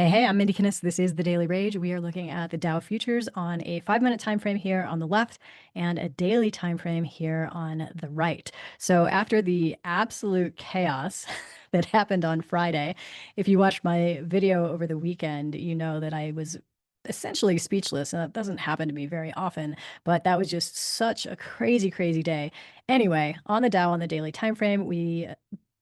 Hey, I'm Mindy Kinnis. This is the Daily Rage. We are looking at the Dow futures on a 5-minute time frame here on the left and a daily time frame here on the right. So after the absolute chaos that happened on Friday, if you watched my video over the weekend, you know that I was essentially speechless, and that doesn't happen to me very often, but that was just such a crazy, crazy day. Anyway, on the Dow on the daily time frame, we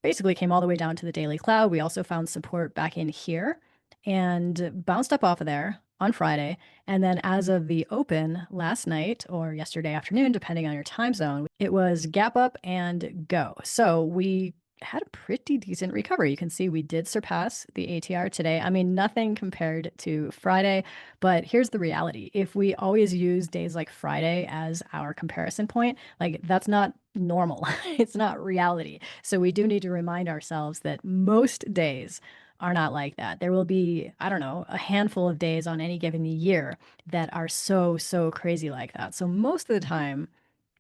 basically came all the way down to the daily cloud. We also found support back in here and bounced up off of there on Friday. And then as of the open last night or yesterday afternoon, depending on your time zone, it was gap up and go. So we had a pretty decent recovery. You can see we did surpass the ATR today. I mean, nothing compared to Friday, but here's the reality. If we always use days like Friday as our comparison point, like that's not normal. It's not reality. So we do need to remind ourselves that most days are not like that. There will be, I don't know, a handful of days on any given year that are so crazy like that. So most of the time,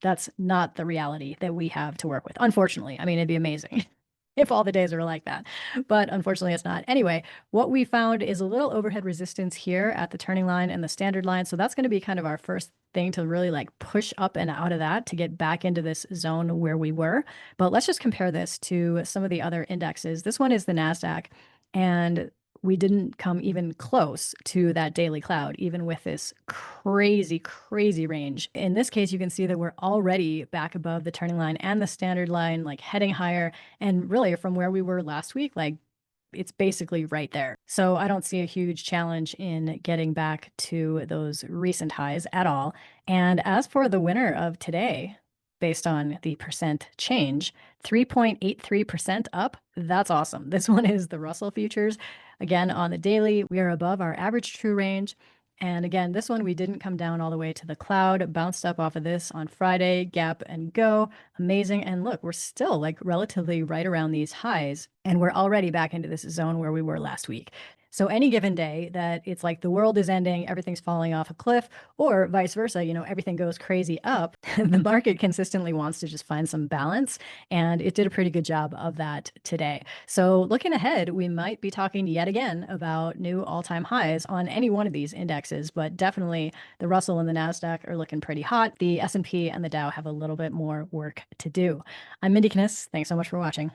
that's not the reality that we have to work with. Unfortunately, I mean, it'd be amazing if all the days are like that, but unfortunately it's not. Anyway, what we found is a little overhead resistance here at the turning line and the standard line. So that's going to be kind of our first thing to really like push up and out of that to get back into this zone where we were. But let's just compare this to some of the other indexes. This one is the NASDAQ, and we didn't come even close to that daily cloud, even with this crazy range. In this case, you can see that we're already back above the turning line and the standard line, like heading higher. And really, from where we were last week, like it's basically right there. So I don't see a huge challenge in getting back to those recent highs at all. And as for the winner of today, based on the percent change, 3.83% up. That's awesome. This one is the Russell futures. Again, on the daily, we are above our average true range. And again, this one, we didn't come down all the way to the cloud, bounced up off of this on Friday, gap and go. Amazing. And look, we're still like relatively right around these highs, and we're already back into this zone where we were last week. So any given day that it's like the world is ending, everything's falling off a cliff, or vice versa, everything goes crazy up, the market consistently wants to just find some balance. And it did a pretty good job of that today. So looking ahead, we might be talking yet again about new all-time highs on any one of these indexes, but definitely the Russell and the NASDAQ are looking pretty hot. The S&P and the Dow have a little bit more work to do. I'm Mindy Kinnis. Thanks so much for watching.